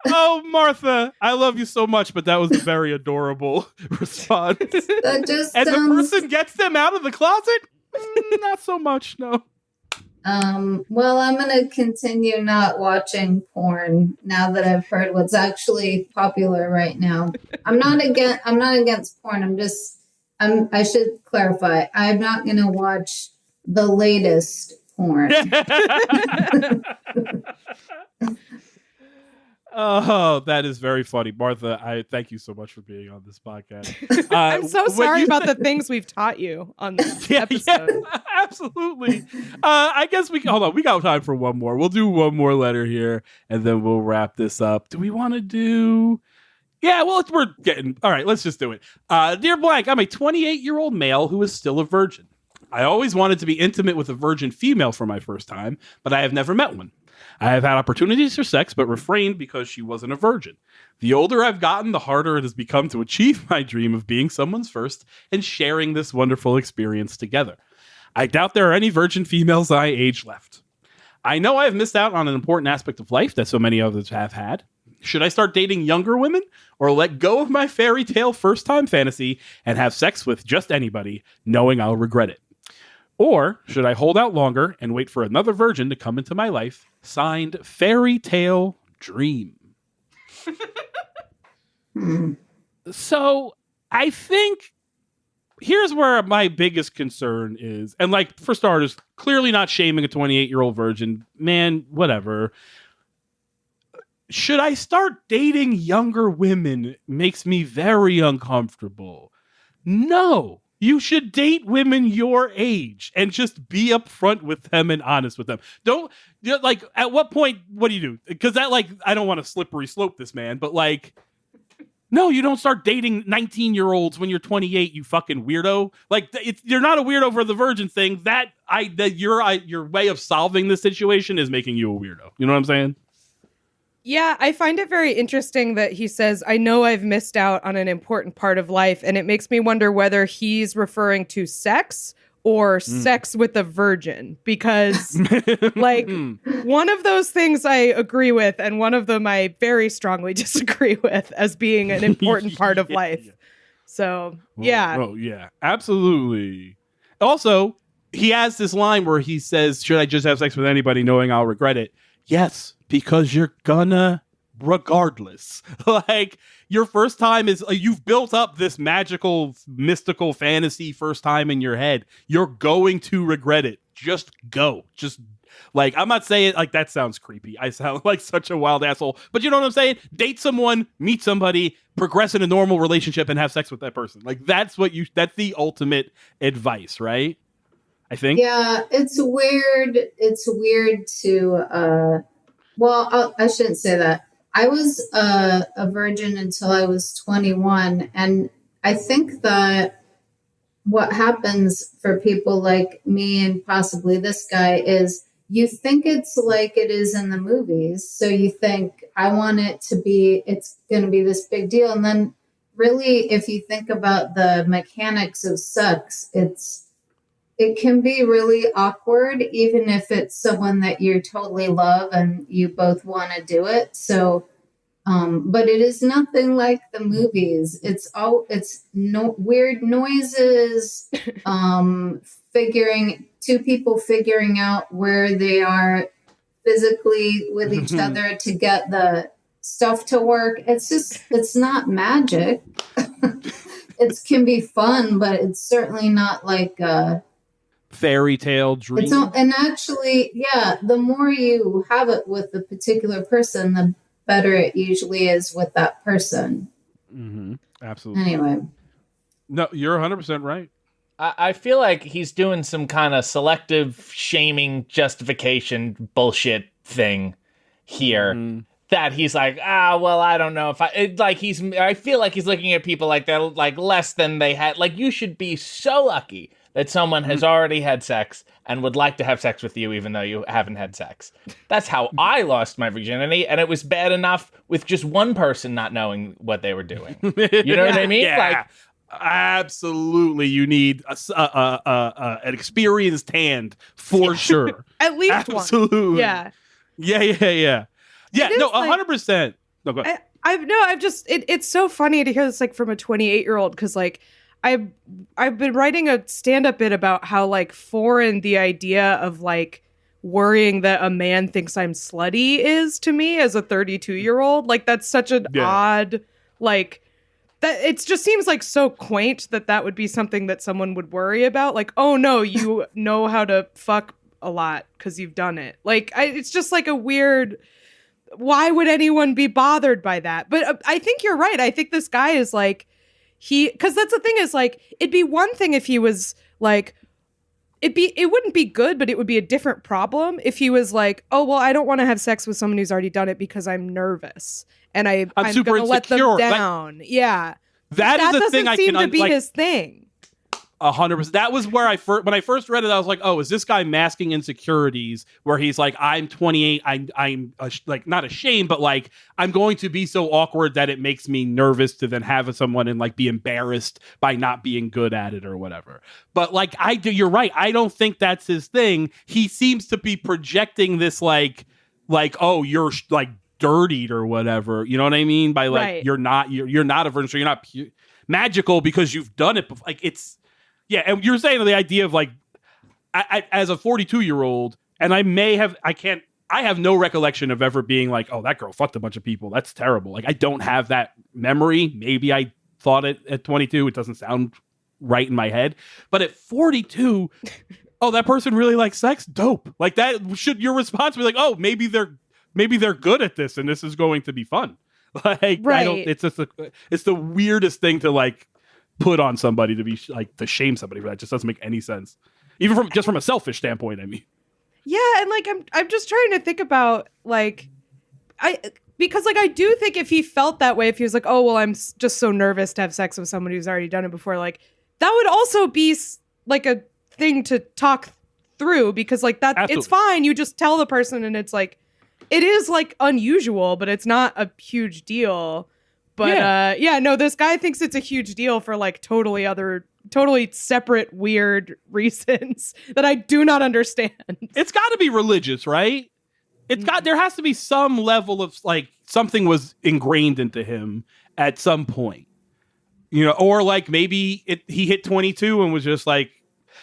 Oh, Martha, I love you so much, but that was a very adorable response. That just and the person gets them out of the closet? Not so much, no. Well, I'm going to continue not watching porn now that I've heard what's actually popular right now. I'm not against porn. I should clarify. I'm not going to watch the latest porn. Oh, that is very funny. Martha, I thank you so much for being on this podcast. I'm so sorry about the things we've taught you on this episode. Yeah, absolutely. I guess hold on. We got time for one more. We'll do one more letter here, and then we'll wrap this up. Do we want to do... Yeah, well, we're getting... All right, let's just do it. Dear Blank, I'm a 28-year-old male who is still a virgin. I always wanted to be intimate with a virgin female for my first time, but I have never met one. I have had opportunities for sex, but refrained because she wasn't a virgin. The older I've gotten, the harder it has become to achieve my dream of being someone's first and sharing this wonderful experience together. I doubt there are any virgin females my age left. I know I have missed out on an important aspect of life that so many others have had. Should I start dating younger women or let go of my fairy tale first-time fantasy and have sex with just anybody, knowing I'll regret it? Or should I hold out longer and wait for another virgin to come into my life? Signed, Fairy Tale Dream. So I think here's where my biggest concern is. And like, for starters, clearly not shaming a 28-year-old virgin. Man, whatever. Should I start dating younger women makes me very uncomfortable. No. You should date women your age and just be upfront with them and honest with them. Don't, like, at what point, what do you do? Because that, like, I don't want to slippery slope this man, but like, no, you don't start dating 19-year-olds when you're 28, you fucking weirdo. Like, you're not a weirdo for the virgin thing. Your way of solving this situation is making you a weirdo. You know what I'm saying? Yeah, I find it very interesting that he says, I know I've missed out on an important part of life. And it makes me wonder whether he's referring to sex or sex with a virgin. Because, like, one of those things I agree with, and one of them I very strongly disagree with as being an important part of life. So, yeah. Oh, yeah, absolutely. Also, he has this line where he says, should I just have sex with anybody knowing I'll regret it? Yes, because you're gonna regardless. Like, your first time is you've built up this magical, mystical fantasy first time in your head. You're going to regret it. Just go. Just like, I'm not saying like that sounds creepy. I sound like such a wild asshole, but you know what I'm saying? Date someone, meet somebody, progress in a normal relationship, and have sex with that person. Like, that's the ultimate advice, right? I think. Yeah, it's weird. It's weird to, I shouldn't say that. I was a virgin until I was 21. And I think that what happens for people like me and possibly this guy is you think it's like it is in the movies. So you think, I want it to be, it's going to be this big deal. And then really, if you think about the mechanics of sex, it can be really awkward, even if it's someone that you totally love and you both want to do it. So, but it is nothing like the movies. It's weird noises, two people figuring out where they are physically with each other to get the stuff to work. It's not magic. It can be fun, but it's certainly not like fairy tale dream. And actually, yeah, the more you have it with a particular person, the better it usually is with that person. Mm-hmm. Absolutely. Anyway. No, you're 100% right. I feel like he's doing some kind of selective shaming justification bullshit thing here. Mm-hmm. That he's like, well, I don't know if I feel like he's looking at people like they're like less than they had. Like, you should be so lucky that someone has already had sex and would like to have sex with you even though you haven't had sex. That's how I lost my virginity, and it was bad enough with just one person not knowing what they were doing. You know what I mean? Yeah, like, absolutely. You need an experienced hand for sure. At least absolutely. One. Yeah. Yeah. No, 100%. No, go ahead. It's so funny to hear this like from a 28-year-old, because like I've been writing a stand-up bit about how like foreign the idea of like worrying that a man thinks I'm slutty is to me as a 32-year-old. Like, that's such an odd, like, that it just seems like so quaint that would be something that someone would worry about. Like, oh no, you know how to fuck a lot because you've done it. Like, it's just like a weird, why would anyone be bothered by that? But I think you're right. I think this guy is like, because that's the thing is like, it'd be one thing if he was like, it wouldn't be good, but it would be a different problem if he was like, oh, well, I don't want to have sex with someone who's already done it because I'm nervous and I'm super going to let them insecure. down. That is the thing I can doesn't seem to be his thing. 100%. That was where when I first read it, I was like, oh, is this guy masking insecurities where he's like, I'm 28. I'm like not ashamed, but like, I'm going to be so awkward that it makes me nervous to then have someone and like be embarrassed by not being good at it or whatever. But like, you're right. I don't think that's his thing. He seems to be projecting this like, oh, you're like dirtied or whatever. You know what I mean? By like, right. you're not a virgin, so you're not magical because you've done it before. Like, it's, yeah, and you're saying the idea of like, I as a 42-year-old, and I have no recollection of ever being like, oh, that girl fucked a bunch of people. That's terrible. Like, I don't have that memory. Maybe I thought it at 22. It doesn't sound right in my head. But at 42, oh, that person really likes sex? Dope. Like, that should your response be like, oh, maybe they're good at this and this is going to be fun. Like, right. It's the weirdest thing to like put on somebody to be like to shame somebody for that. Just doesn't make any sense, even from a selfish standpoint. I mean, yeah, and like I'm just trying to think about like because like I do think if he felt that way, if he was like, oh well, I'm just so nervous to have sex with someone who's already done it before, like that would also be like a thing to talk through, because like that Absolutely. It's fine. You just tell the person, and it's like it is like unusual, but it's not a huge deal. But no, this guy thinks it's a huge deal for like totally separate, weird reasons that I do not understand. It's got to be religious, right? There has to be some level of like something was ingrained into him at some point, you know, or like maybe he hit 22 and was just like,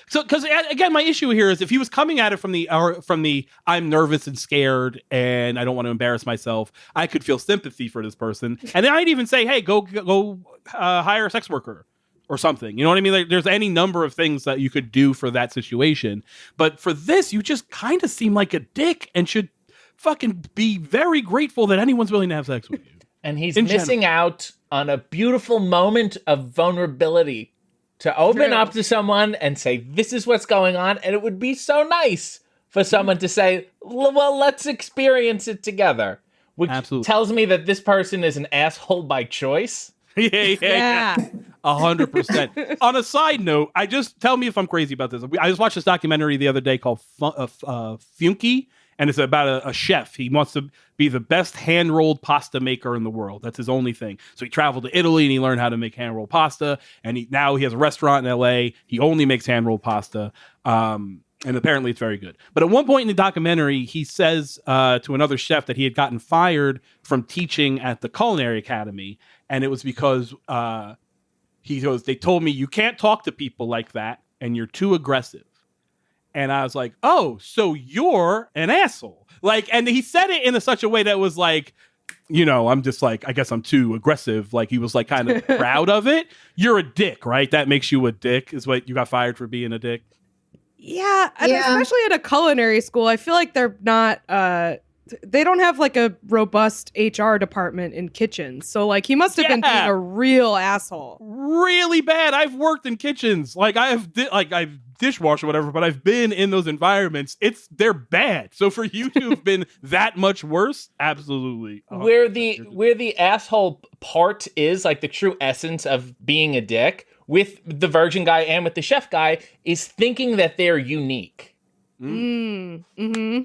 So, because again, my issue here is if he was coming at it from the I'm nervous and scared and I don't want to embarrass myself, I could feel sympathy for this person, and then I'd even say, hey, go hire a sex worker or something. You know what I mean? Like, there's any number of things that you could do for that situation, but for this, you just kind of seem like a dick and should fucking be very grateful that anyone's willing to have sex with you. And he's missing out on a beautiful moment of vulnerability to open up to someone and say, this is what's going on. And it would be so nice for someone to say, well, let's experience it together. Which tells me that this person is an asshole by choice. Yeah. 100%. On a side note, tell me if I'm crazy about this. I just watched this documentary the other day called Funky. And it's about a chef. He wants to be the best hand-rolled pasta maker in the world. That's his only thing. So he traveled to Italy and he learned how to make hand-rolled pasta. And now he has a restaurant in LA. He only makes hand-rolled pasta. And apparently it's very good. But at one point in the documentary, he says to another chef that he had gotten fired from teaching at the Culinary Academy. And it was because he goes, they told me you can't talk to people like that and you're too aggressive. And I was like, oh, so you're an asshole. Like, and he said it in such a way that was like, you know, I'm just like, I guess I'm too aggressive. Like, he was like kind of proud of it. You're a dick, right? That makes you a dick, is what you got fired for being a dick. Yeah. And especially at a culinary school, I feel like they're not, they don't have like a robust HR department in kitchens. So like he must have been being a real asshole. Really bad. I've worked in kitchens. Like I've dishwasher or whatever, but I've been in those environments. They're bad. So for you to have been that much worse, absolutely. Where the asshole part is, like the true essence of being a dick, with the virgin guy and with the chef guy, is thinking that they're unique. Mm-hmm.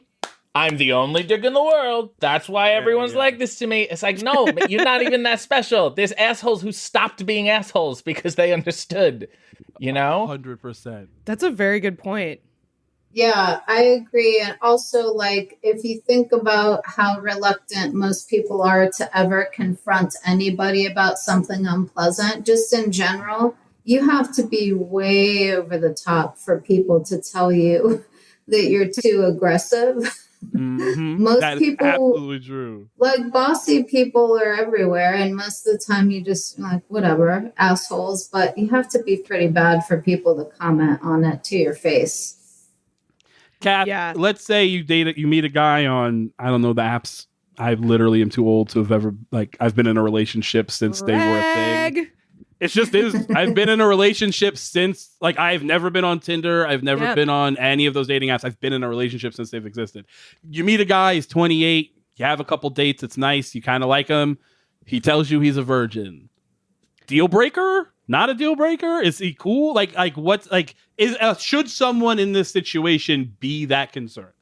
I'm the only dick in the world. That's why everyone's like this to me. It's like, no, you're not even that special. There's assholes who stopped being assholes because they understood, you know? 100%. That's a very good point. Yeah, I agree. And also, like, if you think about how reluctant most people are to ever confront anybody about something unpleasant, just in general, you have to be way over the top for people to tell you that you're too aggressive. Mm-hmm. Most people, absolutely true. Like, bossy people are everywhere, and most of the time you just like, whatever, assholes. But you have to be pretty bad for people to comment on it to your face. Kath, let's say you meet a guy on, I don't know, the apps. I literally am too old to have ever, like, I've been in a relationship since they were a thing. It's just I've been in a relationship since, like, I've never been on Tinder. I've never been on any of those dating apps. I've been in a relationship since they've existed. You meet a guy, he's 28. You have a couple dates. It's nice. You kind of like him. He tells you he's a virgin. Deal breaker? Not a deal breaker? Is he cool? Like what's like? Should someone in this situation be that concerned?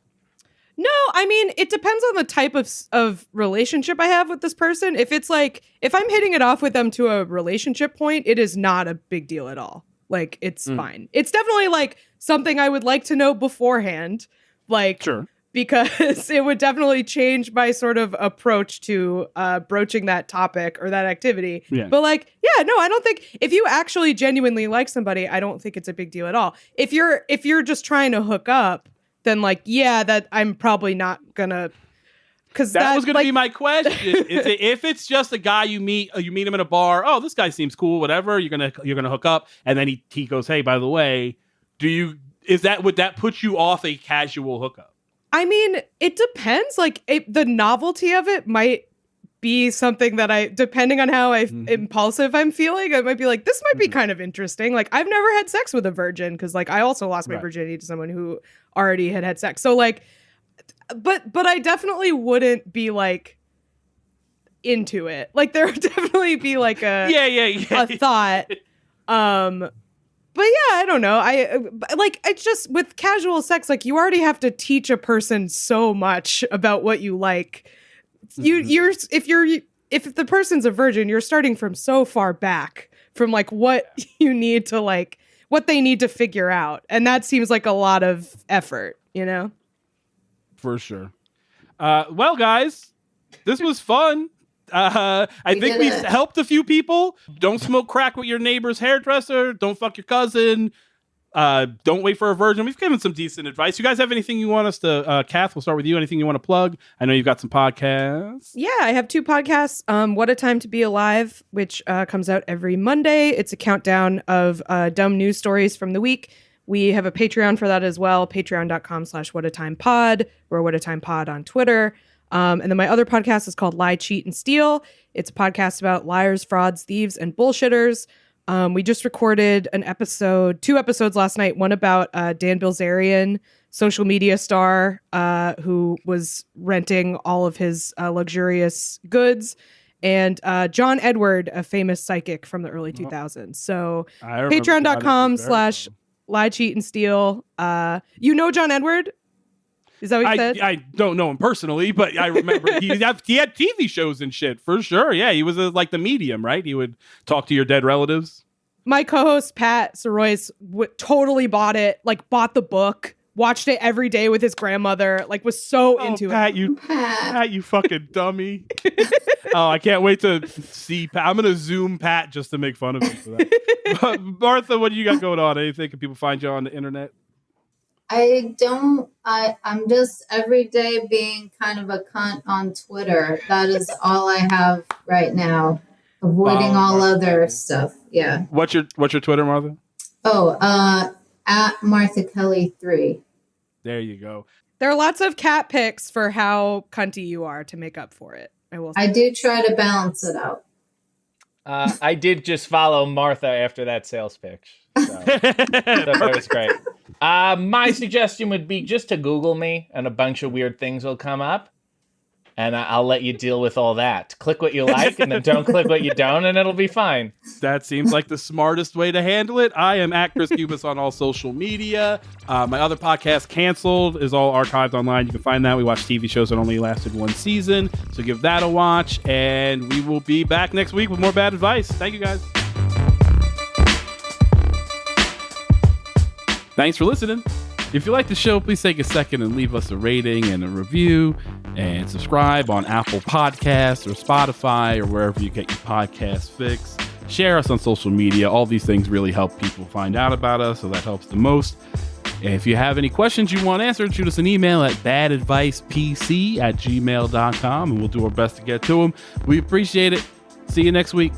No, I mean, it depends on the type of relationship I have with this person. If it's like, if I'm hitting it off with them to a relationship point, it is not a big deal at all. Like, it's fine. It's definitely like something I would like to know beforehand. Like, sure. Because it would definitely change my sort of approach to broaching that topic or that activity. Yeah. But like, yeah, no, I don't think, if you actually genuinely like somebody, I don't think it's a big deal at all. If you're just trying to hook up, then like, yeah, that I'm probably not gonna, because that was gonna be my question. If it's just a guy you meet him in a bar, oh, this guy seems cool, whatever, you're gonna hook up, and then he goes, hey, by the way, would that put you off a casual hookup? I mean, it depends. Like, the novelty of it might be something that depending on how impulsive I'm feeling, I might be like, this might be kind of interesting. Like, I've never had sex with a virgin because, like, I also lost my virginity to someone who already had sex. So, like, but I definitely wouldn't be like into it. Like, there would definitely be like a a thought. But yeah, I don't know. It's just with casual sex, like, you already have to teach a person so much about what you like. If the person's a virgin, you're starting from so far back from like what you need to like, what they need to figure out. And that seems like a lot of effort, you know? For sure. Well, guys, this was fun. I think we've helped a few people. Don't smoke crack with your neighbor's hairdresser. Don't fuck your cousin. Don't wait for a virgin. We've given some decent advice. You guys have anything you want us to, Kath, we'll start with you. Anything you want to plug? I know you've got some podcasts. Yeah, I have 2 podcasts. What a Time to Be Alive, which comes out every Monday. It's a countdown of dumb news stories from the week. We have a Patreon for that as well, patreon.com/whatatimepod or whatatimepod on Twitter. And then my other podcast is called Lie, Cheat, and Steal. It's a podcast about liars, frauds, thieves, and bullshitters. We just recorded 2 episodes last night. One about Dan Bilzerian, social media star, who was renting all of his luxurious goods, and John Edward, a famous psychic from the early 2000s. So patreon.com/Lie, Cheat, and Steal. You know John Edward? Is that what you said? I don't know him personally, but I remember he had TV shows and shit for sure. Yeah, he was like the medium, right? He would talk to your dead relatives. My co-host Pat Soroyce totally bought the book, watched it every day with his grandmother, was so into Pat, it. Pat, you fucking dummy. Oh, I can't wait to see Pat. I'm going to Zoom Pat just to make fun of him for that. But Martha, what do you got going on? Anything? Can people find you on the internet? I'm just every day being kind of a cunt on Twitter. That is all I have right now. Avoiding all other stuff. Yeah. What's your Twitter, Martha? At Martha Kelly 3. There you go. There are lots of cat pics for how cunty you are to make up for it. I do try to balance it out. I did just follow Martha after that sales pitch. So that was great. My suggestion would be just to Google me, and a bunch of weird things will come up. And I'll let you deal with all that. Click what you like, and then don't click what you don't, and it'll be fine. That seems like the smartest way to handle it. I am at Chris Cubas on all social media. My other podcast, Canceled, is all archived online. You can find that. We watch TV shows that only lasted 1 season, so give that a watch. And we will be back next week with more bad advice. Thank you, guys. Thanks for listening. If you like the show, please take a second and leave us a rating and a review, and subscribe on Apple Podcasts or Spotify or wherever you get your podcast fix. Share us on social media. All these things really help people find out about us, so that helps the most. And if you have any questions you want answered, shoot us an email at badadvicepc@gmail.com, and we'll do our best to get to them. We appreciate it. See you next week.